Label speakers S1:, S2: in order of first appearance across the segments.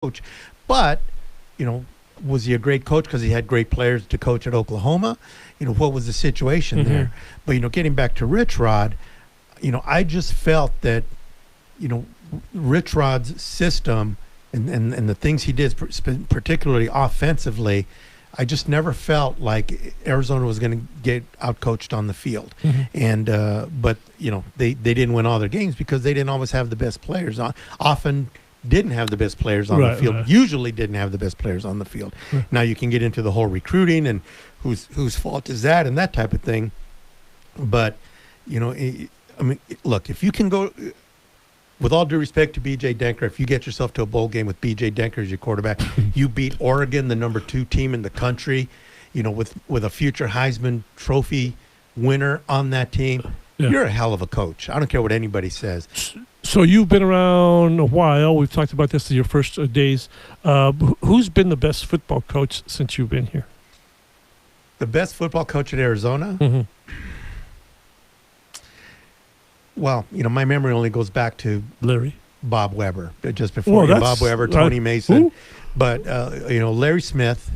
S1: coach. But, was he a great coach because he had great players to coach at Oklahoma? What was the situation there? But, getting back to Rich Rod, I just felt that, Rich Rod's system and the things he did, particularly offensively, I just never felt like Arizona was going to get outcoached on the field. And but they didn't win all their games because they didn't always have the best players on. Often didn't have the best players on the field. Right. Usually didn't have the best players on the field. Right. Now you can get into the whole recruiting and whose fault is that and that type of thing. But look, if you can go. With all due respect to B.J. Denker, if you get yourself to a bowl game with B.J. Denker as your quarterback, you beat Oregon, the number 2 team in the country, with a future Heisman Trophy winner on that team, You're a hell of a coach. I don't care what anybody says.
S2: So you've been around a while. We've talked about this in your first days. Who's been the best football coach since you've been here?
S1: The best football coach at Arizona?
S2: Mm-hmm.
S1: Well, my memory only goes back to
S2: Larry,
S1: Bob Weber, just before Bob Weber, Tony Mason.
S2: Who?
S1: But, Larry Smith,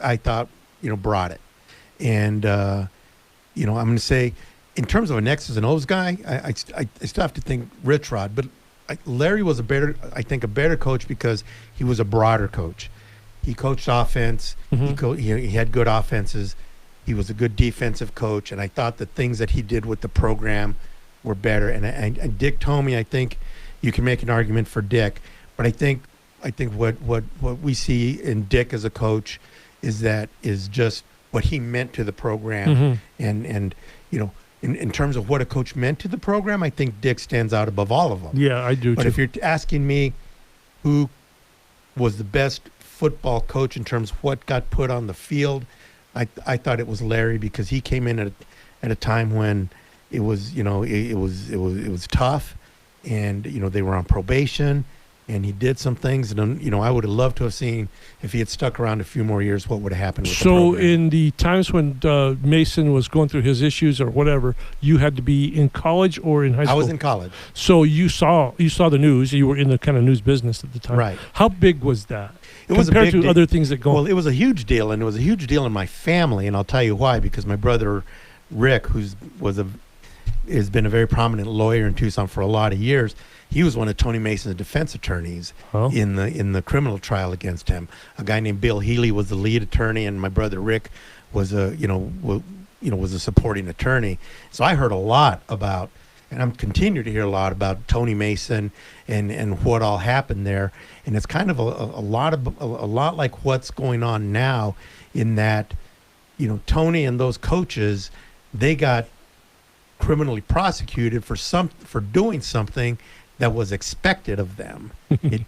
S1: I thought, brought it. And, I'm going to say, in terms of an X's and O's guy, I still have to think Rich Rod. But Larry was a better coach because he was a broader coach. He coached offense.
S2: Mm-hmm.
S1: He had good offenses. He was a good defensive coach. And I thought the things that he did with the program were better. And Dick Tomey, I think you can make an argument for Dick, but I think what we see in Dick as a coach is just what he meant to the program. And in terms of what a coach meant to the program, I think Dick stands out above all of them.
S2: Yeah, I do.
S1: But if you're asking me who was the best football coach in terms of what got put on the field, I thought it was Larry, because he came in at a time when it was tough, and they were on probation, and he did some things, and I would have loved to have seen if he had stuck around a few more years what would have happened with the program.
S2: So in the times when Mason was going through his issues or whatever, you had to be in college or in high school?
S1: I was in college.
S2: So you saw the news. You were in the kind of news business at the time.
S1: Right.
S2: How big was that?
S1: It was
S2: compared
S1: a big
S2: to other things that go on?
S1: Well, it was a huge deal, and it was a huge deal in my family, and I'll tell you why. Because my brother Rick, has been a very prominent lawyer in Tucson for a lot of years. He was one of Tony Mason's defense attorneys in the criminal trial against him. A guy named Bill Healy was the lead attorney, and my brother Rick was was a supporting attorney. So I heard a lot about, and I'm continue to hear a lot about Tony Mason and what all happened there. And it's kind of a lot like what's going on now, in that, Tony and those coaches, they got criminally prosecuted for doing something that was expected of them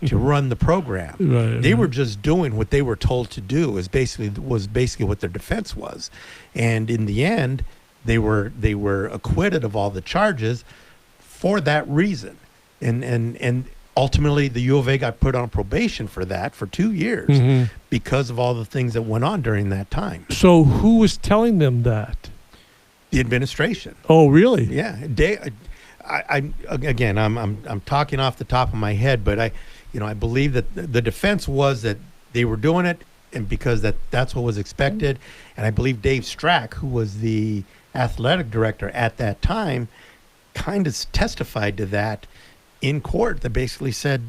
S1: to run the program.
S2: Right,
S1: they were just doing what they were told to do. Was basically what their defense was, and in the end, they were acquitted of all the charges for that reason, and ultimately the U of A got put on probation for 2 years because of all the things that went on during that time.
S2: So who was telling them that?
S1: The administration.
S2: Oh, really?
S1: Yeah. I'm talking off the top of my head, but I believe that the defense was that they were doing it, and because that's what was expected. And I believe Dave Strack, who was the athletic director at that time, kind of testified to that in court. That basically said,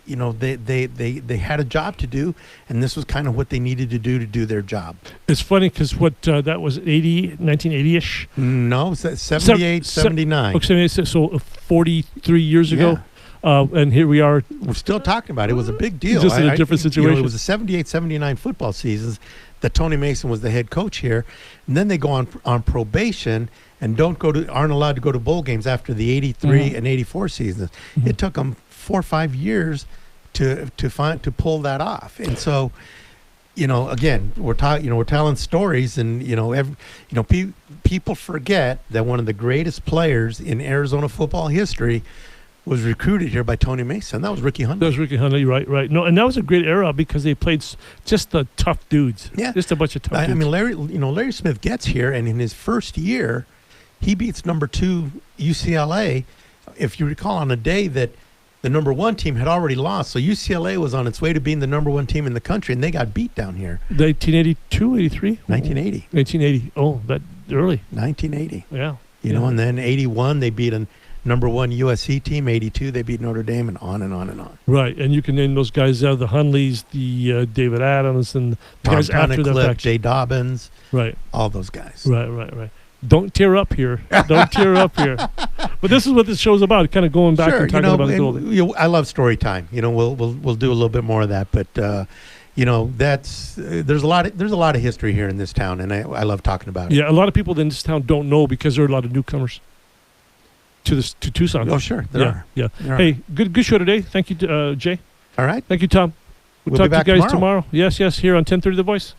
S1: they had a job to do, and this was kind of what they needed to do their job.
S2: It's funny because that was 1980-ish?
S1: No, 78, 79.
S2: Okay, so 43 years ago. And here we are.
S1: We're still talking about it. It was a big deal.
S2: Just in a different situation.
S1: It was the 78, 79 football seasons that Tony Mason was the head coach here. And then they go on probation and aren't allowed to go to bowl games after the 83 and 84 seasons. It took them 4 or 5 years to pull that off. And so, again, we're telling stories, and people forget that one of the greatest players in Arizona football history was recruited here by Tony Mason. That was Ricky Hundley.
S2: That was Ricky Hundley, right. No, and that was a great era because they played just the tough dudes.
S1: Yeah,
S2: just a bunch of tough dudes.
S1: I mean, Larry Smith gets here, and in his first year, he beats number 2 UCLA. If you recall, on a day that the number one team had already lost. So UCLA was on its way to being the number one team in the country, and they got beat down here.
S2: 1982, 83?
S1: 1980.
S2: 1980. Oh, that early.
S1: 1980.
S2: Yeah.
S1: You know, and then 81, they beat a number one USC team. 82, they beat Notre Dame, and on and on and on.
S2: Right, and you can name those guys out, the Hunleys, the David Adams, and the guys after the fact.
S1: Jay Dobbins.
S2: Right.
S1: All those guys.
S2: Right. Don't tear up here. Don't tear up here. But this is what this show's about, kind of going back and talking about the gold.
S1: I love story time. You know, we'll do a little bit more of that, but you know, there's a lot of history here in this town, and I love talking about it.
S2: Yeah, a lot of people in this town don't know because there are a lot of newcomers to Tucson.
S1: Oh, sure, there are.
S2: Yeah.
S1: There
S2: hey, good show today. Thank you, Jay.
S1: All right.
S2: Thank you, Tom. We'll talk
S1: be back
S2: to you guys
S1: tomorrow.
S2: Yes, here on 1030 The Voice.